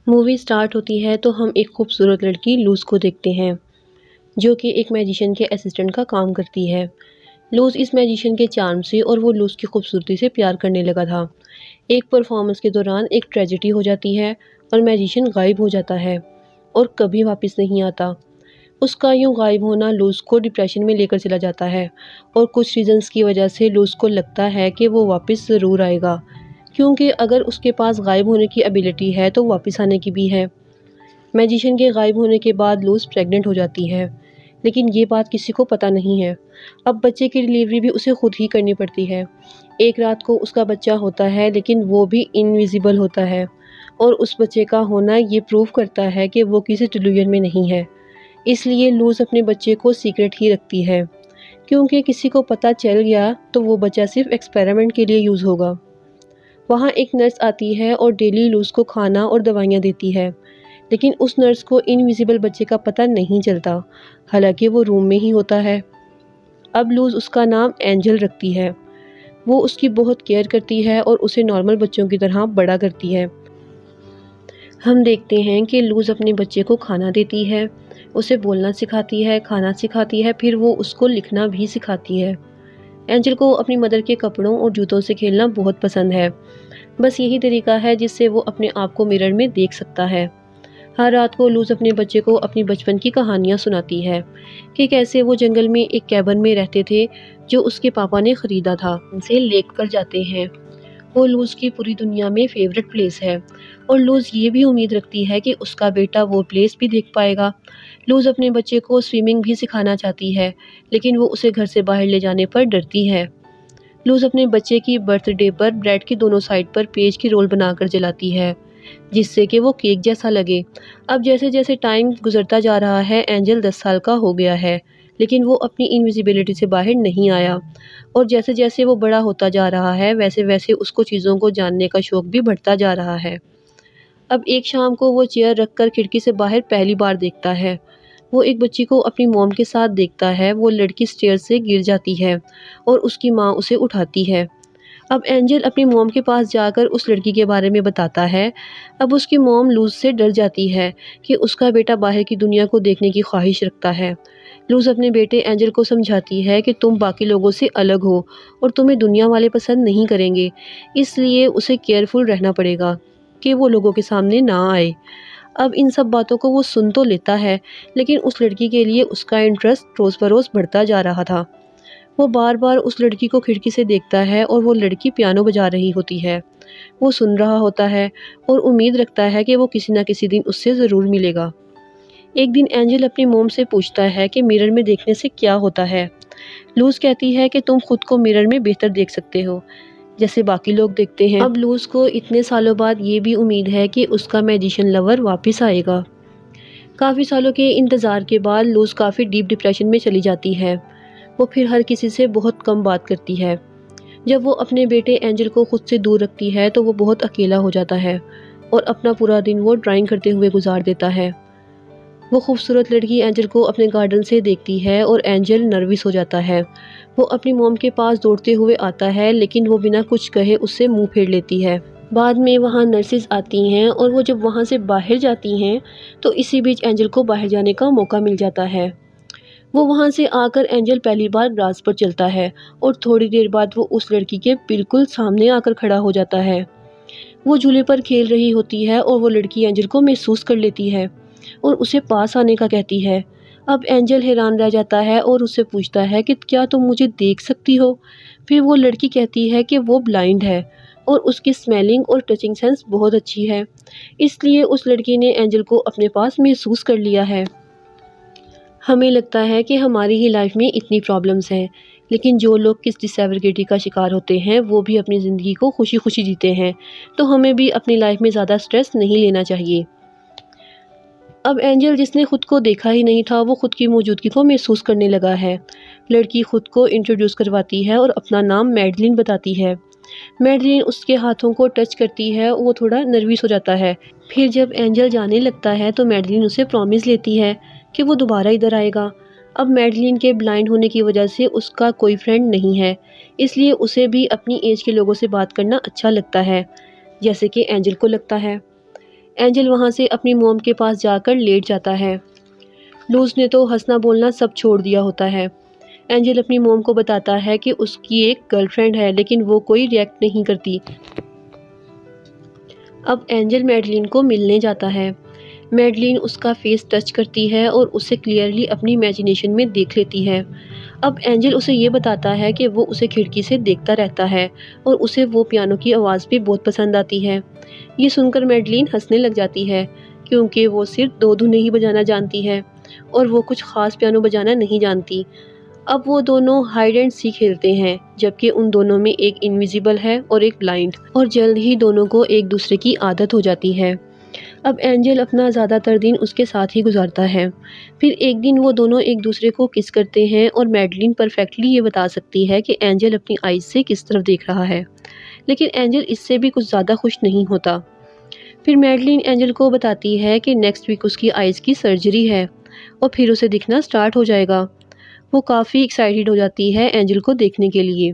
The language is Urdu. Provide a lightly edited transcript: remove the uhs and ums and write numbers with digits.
مووی سٹارٹ ہوتی ہے تو ہم ایک خوبصورت لڑکی لوز کو دیکھتے ہیں جو کہ ایک میجیشین کے اسسٹنٹ کا کام کرتی ہے۔ لوز اس میجیشین کے چارم سے اور وہ لوز کی خوبصورتی سے پیار کرنے لگا تھا۔ ایک پرفارمنس کے دوران ایک ٹریجڈی ہو جاتی ہے اور میجیشین غائب ہو جاتا ہے اور کبھی واپس نہیں آتا۔ اس کا یوں غائب ہونا لوز کو ڈپریشن میں لے کر چلا جاتا ہے اور کچھ ریزنز کی وجہ سے لوز کو لگتا ہے کہ وہ واپس ضرور آئے گا، کیونکہ اگر اس کے پاس غائب ہونے کی ایبیلٹی ہے تو واپس آنے کی بھی ہے۔ میجیشین کے غائب ہونے کے بعد لوز پریگننٹ ہو جاتی ہے، لیکن یہ بات کسی کو پتہ نہیں ہے۔ اب بچے کی ڈیلیوری بھی اسے خود ہی کرنی پڑتی ہے۔ ایک رات کو اس کا بچہ ہوتا ہے لیکن وہ بھی انویزیبل ہوتا ہے اور اس بچے کا ہونا یہ پروف کرتا ہے کہ وہ کسی ڈیلوژن میں نہیں ہے۔ اس لیے لوز اپنے بچے کو سیکرٹ ہی رکھتی ہے، کیونکہ کسی کو پتہ چل گیا تو وہ بچہ صرف ایکسپیریمنٹ کے لیے یوز ہوگا۔ وہاں ایک نرس آتی ہے اور ڈیلی لوز کو کھانا اور دوائیاں دیتی ہے، لیکن اس نرس کو انویزیبل بچے کا پتہ نہیں چلتا، حالانکہ وہ روم میں ہی ہوتا ہے۔ اب لوز اس کا نام اینجل رکھتی ہے۔ وہ اس کی بہت کیئر کرتی ہے اور اسے نارمل بچوں کی طرح بڑا کرتی ہے۔ ہم دیکھتے ہیں کہ لوز اپنے بچے کو کھانا دیتی ہے، اسے بولنا سکھاتی ہے، کھانا سکھاتی ہے، پھر وہ اس کو لکھنا بھی سکھاتی ہے۔ اینجل کو اپنی مدر کے کپڑوں اور جوتوں سے کھیلنا بہت پسند ہے۔ بس یہی طریقہ ہے جس سے وہ اپنے آپ کو مرر میں دیکھ سکتا ہے۔ ہر رات کو لوز اپنے بچے کو اپنی بچپن کی کہانیاں سناتی ہے کہ کیسے وہ جنگل میں ایک کیبن میں رہتے تھے جو اس کے پاپا نے خریدا تھا، ان سے لیک پر جاتے ہیں۔ وہ لوز کی پوری دنیا میں فیورٹ پلیس ہے اور لوز یہ بھی امید رکھتی ہے کہ اس کا بیٹا وہ پلیس بھی دیکھ پائے گا۔ لوز اپنے بچے کو سوئمنگ بھی سکھانا چاہتی ہے، لیکن وہ اسے گھر سے باہر لے جانے پر ڈرتی ہے۔ لوز اپنے بچے کی برتھ ڈے پر بریڈ کی دونوں سائڈ پر پیج کی رول بنا کر جلاتی ہے جس سے کہ وہ کیک جیسا لگے۔ اب جیسے جیسے ٹائم گزرتا جا رہا ہے، اینجل 10 سال کا ہو گیا ہے، لیکن وہ اپنی انویزیبلٹی سے باہر نہیں آیا، اور جیسے جیسے وہ بڑا ہوتا جا رہا ہے ویسے ویسے اس کو چیزوں کو جاننے کا شوق بھی بڑھتا جا رہا ہے۔ اب ایک شام کو وہ چیئر رکھ کر کھڑکی سے باہر پہلی بار دیکھتا ہے۔ وہ ایک بچی کو اپنی موم کے ساتھ دیکھتا ہے۔ وہ لڑکی سٹیئر سے گر جاتی ہے اور اس کی ماں اسے اٹھاتی ہے۔ اب اینجل اپنی موم کے پاس جا کر اس لڑکی کے بارے میں بتاتا ہے۔ اب اس کی موم لوز سے ڈر جاتی ہے کہ اس کا بیٹا باہر کی دنیا کو دیکھنے کی خواہش رکھتا ہے۔ لوز اپنے بیٹے اینجل کو سمجھاتی ہے کہ تم باقی لوگوں سے الگ ہو اور تمہیں دنیا والے پسند نہیں کریں گے، اس لیے اسے کیئرفل رہنا پڑے گا کہ وہ لوگوں کے سامنے نہ آئے۔ اب ان سب باتوں کو وہ سن تو لیتا ہے، لیکن اس لڑکی کے لیے اس کا انٹرسٹ روز بروز بڑھتا جا رہا تھا۔ وہ بار بار اس لڑکی کو کھڑکی سے دیکھتا ہے اور وہ لڑکی پیانو بجا رہی ہوتی ہے۔ وہ سن رہا ہوتا ہے اور امید رکھتا ہے کہ وہ کسی نہ کسی دن اس سے ضرور ملے گا۔ ایک دن اینجل اپنی موم سے پوچھتا ہے کہ مرر میں دیکھنے سے کیا ہوتا ہے۔ لوز کہتی ہے کہ تم خود کو مرر میں بہتر دیکھ سکتے ہو جیسے باقی لوگ دیکھتے ہیں۔ اب لوز کو اتنے سالوں بعد یہ بھی امید ہے کہ اس کا میجیشین لور واپس آئے گا۔ کافی سالوں کے انتظار کے بعد لوز کافی ڈیپ ڈپریشن میں چلی جاتی ہے۔ وہ پھر ہر کسی سے بہت کم بات کرتی ہے۔ جب وہ اپنے بیٹے اینجل کو خود سے دور رکھتی ہے تو وہ بہت اکیلا ہو جاتا ہے اور اپنا پورا دن وہ ڈرائنگ کرتے ہوئے گزار دیتا ہے۔ وہ خوبصورت لڑکی اینجل کو اپنے گارڈن سے دیکھتی ہے اور اینجل نروس ہو جاتا ہے۔ وہ اپنی موم کے پاس دوڑتے ہوئے آتا ہے، لیکن وہ بنا کچھ کہے اس سے منہ پھیر لیتی ہے۔ بعد میں وہاں نرسز آتی ہیں اور وہ جب وہاں سے باہر جاتی ہیں تو اسی بیچ اینجل کو باہر جانے کا موقع مل جاتا ہے۔ وہ وہاں سے آ کر اینجل پہلی بار گراس پر چلتا ہے اور تھوڑی دیر بعد وہ اس لڑکی کے بالکل سامنے آ کر کھڑا ہو جاتا ہے۔ وہ جھولے پر کھیل رہی ہوتی ہے اور وہ لڑکی اینجل کو محسوس کر لیتی ہے اور اسے پاس آنے کا کہتی ہے۔ اب اینجل حیران رہ جاتا ہے اور اس سے پوچھتا ہے کہ کیا تم مجھے دیکھ سکتی ہو؟ پھر وہ لڑکی کہتی ہے کہ وہ بلائنڈ ہے اور اس کی اسمیلنگ اور ٹچنگ سینس بہت اچھی ہے، اس لیے اس لڑکی نے اینجل کو اپنے پاس محسوس کر لیا ہے۔ ہمیں لگتا ہے کہ ہماری ہی لائف میں اتنی پرابلمز ہیں، لیکن جو لوگ کس ڈسیبلٹی کا شکار ہوتے ہیں وہ بھی اپنی زندگی کو خوشی خوشی جیتے ہیں، تو ہمیں بھی اپنی لائف میں زیادہ سٹریس نہیں لینا چاہیے۔ اب اینجل جس نے خود کو دیکھا ہی نہیں تھا وہ خود کی موجودگی کو محسوس کرنے لگا ہے۔ لڑکی خود کو انٹروڈیوس کرواتی ہے اور اپنا نام میڈلین بتاتی ہے۔ میڈلین اس کے ہاتھوں کو ٹچ کرتی ہے، وہ تھوڑا نروس ہو جاتا ہے۔ پھر جب اینجل جانے لگتا ہے تو میڈلین اسے پرومس لیتی ہے کہ وہ دوبارہ ادھر آئے گا۔ اب میڈلین کے بلائنڈ ہونے کی وجہ سے اس کا کوئی فرینڈ نہیں ہے، اس لیے اسے بھی اپنی ایج کے لوگوں سے بات کرنا اچھا لگتا ہے جیسے کہ اینجل کو لگتا ہے۔ اینجل وہاں سے اپنی موم کے پاس جا کر لیٹ جاتا ہے۔ لوز نے تو ہنسنا بولنا سب چھوڑ دیا ہوتا ہے۔ اینجل اپنی موم کو بتاتا ہے کہ اس کی ایک گرل فرینڈ ہے لیکن وہ کوئی ریئیکٹ نہیں کرتی۔ اب اینجل میڈلین کو ملنے جاتا ہے۔ میڈلین اس کا فیس ٹچ کرتی ہے اور اسے کلیئرلی اپنی امیجینیشن میں دیکھ لیتی ہے۔ اب اینجل اسے یہ بتاتا ہے کہ وہ اسے کھڑکی سے دیکھتا رہتا ہے اور اسے وہ پیانو کی آواز بھی بہت پسند آتی ہے۔ یہ سن کر میڈلین ہنسنے لگ جاتی ہے کیونکہ وہ صرف دو دھنیں ہی بجانا جانتی ہے اور وہ کچھ خاص پیانو بجانا نہیں جانتی۔ اب وہ دونوں ہائیڈ اینڈ سی کھیلتے ہیں جبکہ ان دونوں میں ایک انویزیبل ہے اور ایک بلائنڈ، اور جلد ہی دونوں کو ایک دوسرے کی عادت ہو جاتی ہے۔ اب اینجل اپنا زیادہ تر دن اس کے ساتھ ہی گزارتا ہے۔ پھر ایک دن وہ دونوں ایک دوسرے کو کس کرتے ہیں اور میڈلین پرفیکٹلی یہ بتا سکتی ہے کہ اینجل اپنی آئیز سے کس طرف دیکھ رہا ہے، لیکن اینجل اس سے بھی کچھ زیادہ خوش نہیں ہوتا۔ پھر میڈلین اینجل کو بتاتی ہے کہ نیکسٹ ویک اس کی آئیز کی سرجری ہے اور پھر اسے دکھنا سٹارٹ ہو جائے گا۔ وہ کافی ایکسائٹیڈ ہو جاتی ہے اینجل کو دیکھنے کے لیے۔